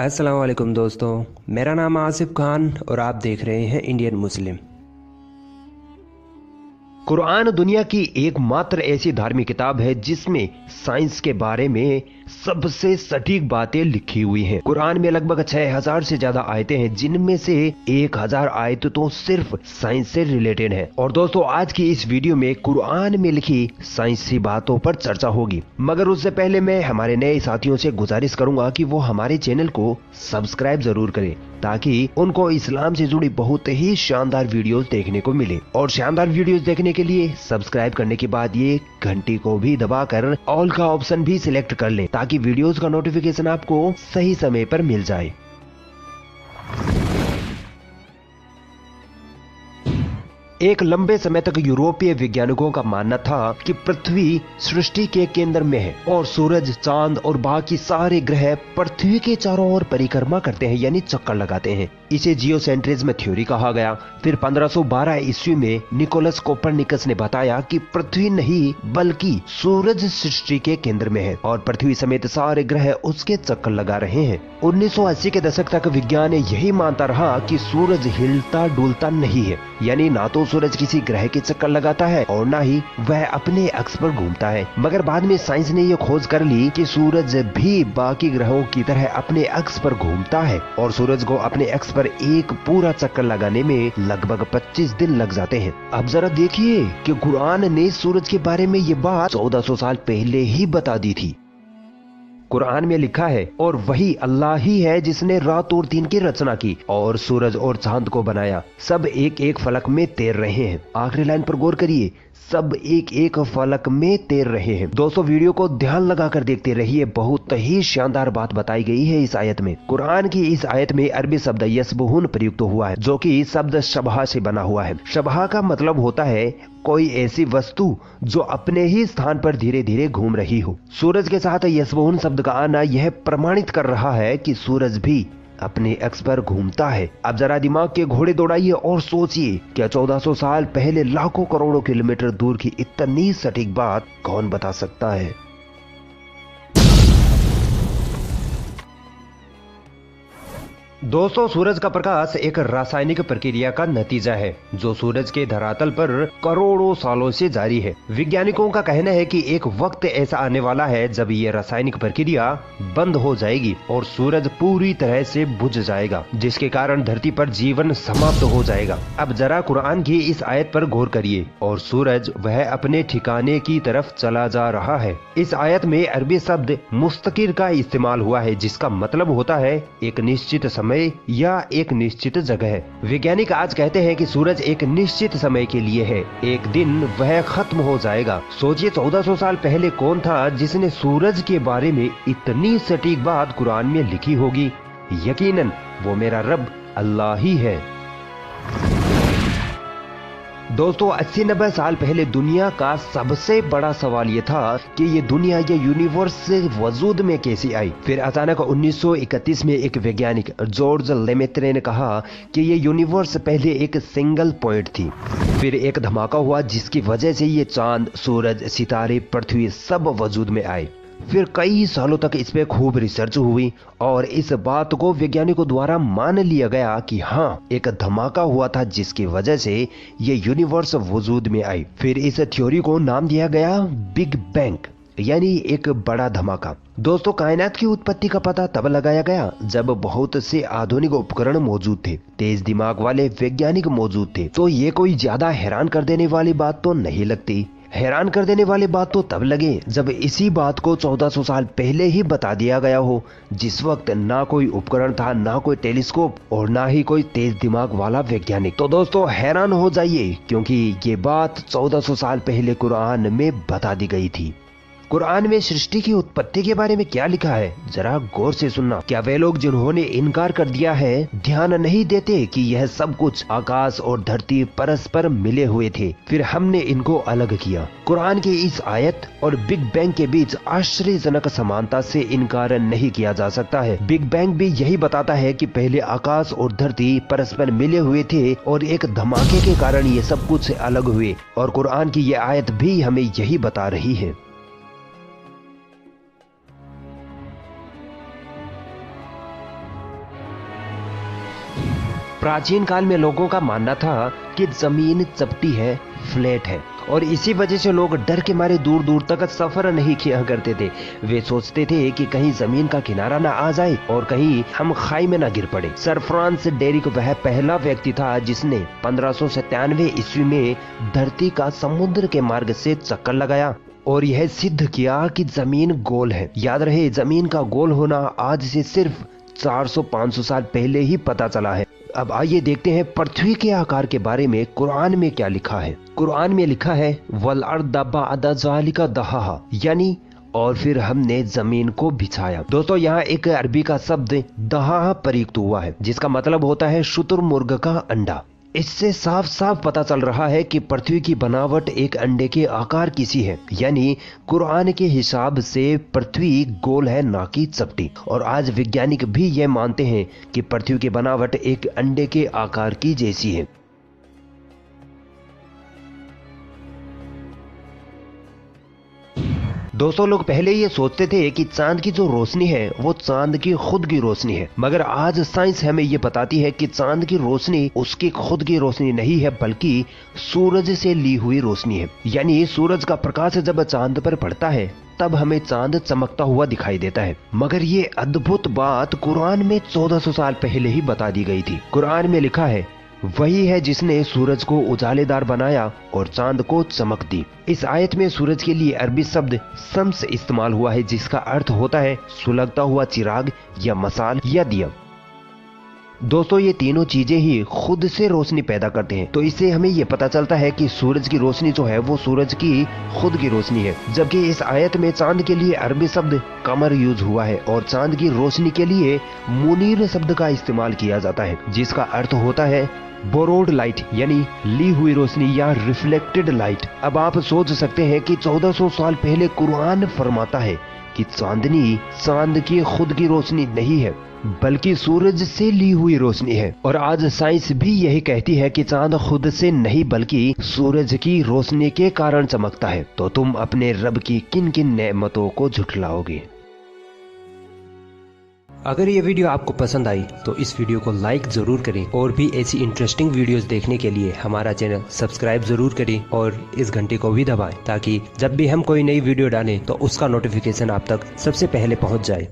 अस्सलाम वालेकुम दोस्तों, मेरा नाम आसिफ खान और आप देख रहे हैं इंडियन मुस्लिम। कुरान दुनिया की एकमात्र ऐसी धार्मिक किताब है जिसमें साइंस के बारे में सबसे सटीक बातें लिखी हुई हैं। कुरान में लगभग 6000 से ज्यादा आयतें हैं, जिनमें से 1000 आयतें तो सिर्फ साइंस से रिलेटेड हैं। और दोस्तों, आज की इस वीडियो में कुरान में लिखी साइंसी बातों पर चर्चा होगी। मगर उससे पहले मैं हमारे नए साथियों से गुजारिश करूंगा कि वो हमारे चैनल को सब्सक्राइब जरूर करें, ताकि उनको इस्लाम से जुड़ी बहुत ही शानदार वीडियोस देखने को मिले। और शानदार वीडियोस देखने के लिए सब्सक्राइब करने के बाद ये घंटी को भी दबाकर ऑल का ऑप्शन भी सिलेक्ट कर लें, ताकि वीडियोस का नोटिफिकेशन आपको सही समय पर मिल जाए। एक लंबे समय तक यूरोपीय वैज्ञानिकों का मानना था कि पृथ्वी सृष्टि के केंद्र में है और सूरज, चांद और बाकी सारे ग्रह पृथ्वी के चारों ओर परिक्रमा करते हैं, यानी चक्कर लगाते हैं। इसे जियोसेंट्रिज्म थ्योरी कहा गया। फिर 1512 ईस्वी में निकोलस कोपरनिकस ने बताया कि पृथ्वी नहीं बल्कि सूरज सृष्टि के केंद्र में है और पृथ्वी समेत सारे ग्रह उसके चक्कर लगा रहे हैं। 1980 के दशक तक विज्ञान यही मानता रहा कि सूरज हिलता डुलता नहीं है, यानी ना तो सूरज किसी ग्रह के चक्कर लगाता है और ना ही वह अपने अक्ष पर घूमता है। मगर बाद में साइंस ने यह खोज कर ली कि सूरज भी बाकी ग्रहों की तरह अपने अक्ष पर घूमता है और सूरज को अपने अक्ष पर एक पूरा चक्कर लगाने में लगभग 25 दिन लग जाते हैं। अब जरा देखिए कि कुरान ने सूरज के बारे में ये बात 1400 साल पहले ही बता दी थी। कुरान में लिखा है, और वही अल्लाह ही है जिसने रात और दिन की रचना की और सूरज और चांद को बनाया। सब एक एक फलक में तैर रहे हैं। आखिरी लाइन पर गौर करिए, सब एक एक फलक में तैर रहे हैं। दोस्तों, वीडियो को ध्यान लगाकर देखते रहिए, बहुत ही शानदार बात बताई गई है इस आयत में। कुरान की इस आयत में अरबी शब्द यसबहुन प्रयुक्त हुआ है, जो कि शब्द शबहा से बना हुआ है। शबहा का मतलब होता है कोई ऐसी वस्तु जो अपने ही स्थान पर धीरे धीरे घूम रही हो। सूरज के साथ यसबहुन शब्द का आना यह प्रमाणित कर रहा है कि सूरज भी अपने अक्ष पर घूमता है। अब जरा दिमाग के घोड़े दौड़ाइए और सोचिए, क्या 1400 साल पहले लाखों करोड़ों किलोमीटर दूर की इतनी सटीक बात कौन बता सकता है। दोस्तों, सूरज का प्रकाश एक रासायनिक प्रक्रिया का नतीजा है जो सूरज के धरातल पर करोड़ों सालों से जारी है। वैज्ञानिकों का कहना है कि एक वक्त ऐसा आने वाला है जब ये रासायनिक प्रक्रिया बंद हो जाएगी और सूरज पूरी तरह से बुझ जाएगा, जिसके कारण धरती पर जीवन समाप्त हो जाएगा। अब जरा कुरान की इस आयत पर गौर करिए, और सूरज वह अपने ठिकाने की तरफ चला जा रहा है। इस आयत में अरबी शब्द मुस्तकिर का इस्तेमाल हुआ है, जिसका मतलब होता है एक निश्चित समय या एक निश्चित जगह। वैज्ञानिक आज कहते हैं कि सूरज एक निश्चित समय के लिए है, एक दिन वह खत्म हो जाएगा। सोचिए, 1400 साल पहले कौन था जिसने सूरज के बारे में इतनी सटीक बात कुरान में लिखी होगी। यकीनन वो मेरा रब अल्लाह ही है। दोस्तों, 80-90 साल पहले दुनिया का सबसे बड़ा सवाल ये था कि ये दुनिया, ये यूनिवर्स से वजूद में कैसे आई। फिर अचानक 1931 में एक वैज्ञानिक जॉर्ज लेमेत्रे ने कहा कि ये यूनिवर्स पहले एक सिंगल पॉइंट थी। फिर एक धमाका हुआ जिसकी वजह से ये चांद, सूरज, सितारे, पृथ्वी सब वजूद में आए। फिर कई सालों तक इस पे खूब रिसर्च हुई और इस बात को वैज्ञानिकों द्वारा मान लिया गया कि हाँ, एक धमाका हुआ था जिसकी वजह से ये यूनिवर्स वजूद में आई। फिर इस थ्योरी को नाम दिया गया बिग बैंग, यानी एक बड़ा धमाका। दोस्तों, कायनात की उत्पत्ति का पता तब लगाया गया जब बहुत से आधुनिक उपकरण मौजूद थे, तेज दिमाग वाले वैज्ञानिक मौजूद थे। तो ये कोई ज्यादा हैरान कर देने वाली बात तो नहीं लगती। हैरान कर देने वाली बात तो तब लगे जब इसी बात को 1400 साल पहले ही बता दिया गया हो, जिस वक्त ना कोई उपकरण था, ना कोई टेलीस्कोप और ना ही कोई तेज दिमाग वाला वैज्ञानिक। तो दोस्तों, हैरान हो जाइए, क्योंकि ये बात 1400 साल पहले कुरान में बता दी गई थी। कुरान में सृष्टि की उत्पत्ति के बारे में क्या लिखा है, जरा गौर से सुनना। क्या वे लोग जिन्होंने इनकार कर दिया है ध्यान नहीं देते कि यह सब कुछ आकाश और धरती परस्पर मिले हुए थे, फिर हमने इनको अलग किया। कुरान की इस आयत और बिग बैंग के बीच आश्चर्यजनक समानता से इनकार नहीं किया जा सकता है। बिग बैंग भी यही बताता है कि पहले आकाश और धरती परस्पर मिले हुए थे और एक धमाके के कारण ये सब कुछ अलग हुए, और कुरान की ये आयत भी हमें यही बता रही है। प्राचीन काल में लोगों का मानना था कि जमीन चपटी है, फ्लैट है, और इसी वजह से लोग डर के मारे दूर दूर तक सफर नहीं किया करते थे। वे सोचते थे कि कहीं जमीन का किनारा ना आ जाए और कहीं हम खाई में ना गिर पड़े। सर फ्रांस डेरिक वह पहला व्यक्ति था जिसने 1597 ईस्वी में धरती का समुद्र के मार्ग से चक्कर लगाया और यह सिद्ध किया कि जमीन गोल है। याद रहे, जमीन का गोल होना आज से सिर्फ 400-500 साल पहले ही पता चला है। अब आइए देखते हैं पृथ्वी के आकार के बारे में कुरान में क्या लिखा है। कुरान में लिखा है वल अर्द बअद ज़ालिका दहाहा, यानी और फिर हमने जमीन को बिछाया। दोस्तों, यहाँ एक अरबी का शब्द दहाहा प्रयुक्त हुआ है जिसका मतलब होता है शुतुरमुर्ग का अंडा। इससे साफ साफ पता चल रहा है कि पृथ्वी की बनावट एक अंडे के आकार की सी है, यानी कुरान के हिसाब से पृथ्वी गोल है, ना कि चपटी। और आज वैज्ञानिक भी यह मानते हैं कि पृथ्वी की बनावट एक अंडे के आकार की जैसी है। दोस्तों, लोग पहले ये सोचते थे कि चांद की जो रोशनी है वो चांद की खुद की रोशनी है, मगर आज साइंस हमें ये बताती है कि चांद की रोशनी उसकी खुद की रोशनी नहीं है, बल्कि सूरज से ली हुई रोशनी है। यानी सूरज का प्रकाश जब चांद पर पड़ता है तब हमें चांद चमकता हुआ दिखाई देता है। मगर ये अद्भुत बात कुरान में 1400 साल पहले ही बता दी गई थी। कुरान में लिखा है वही है जिसने सूरज को उजालेदार बनाया और चांद को चमक दी। इस आयत में सूरज के लिए अरबी शब्द शम्स इस्तेमाल हुआ है जिसका अर्थ होता है सुलगता हुआ चिराग या मसाल या दिया। दोस्तों, ये तीनों चीजें ही खुद से रोशनी पैदा करते हैं, तो इससे हमें ये पता चलता है कि सूरज की रोशनी जो है वो सूरज की खुद की रोशनी है। जबकि इस आयत में चांद के लिए अरबी शब्द कमर यूज हुआ है और चांद की रोशनी के लिए मुनीर शब्द का इस्तेमाल किया जाता है जिसका अर्थ होता है बोरोड लाइट, यानी ली हुई रोशनी या रिफ्लेक्टेड लाइट। अब आप सोच सकते हैं कि 1400 साल पहले कुरान फरमाता है कि चांदनी चांद की खुद की रोशनी नहीं है बल्कि सूरज से ली हुई रोशनी है। और आज साइंस भी यही कहती है कि चांद खुद से नहीं बल्कि सूरज की रोशनी के कारण चमकता है। तो तुम अपने रब की किन किन नेमतों को झुठलाओगे? अगर ये वीडियो आपको पसंद आई तो इस वीडियो को लाइक जरूर करें और भी ऐसी इंटरेस्टिंग वीडियोस देखने के लिए हमारा चैनल सब्सक्राइब जरूर करें और इस घंटे को भी दबाएं ताकि जब भी हम कोई नई वीडियो डालें तो उसका नोटिफिकेशन आप तक सबसे पहले पहुंच जाए।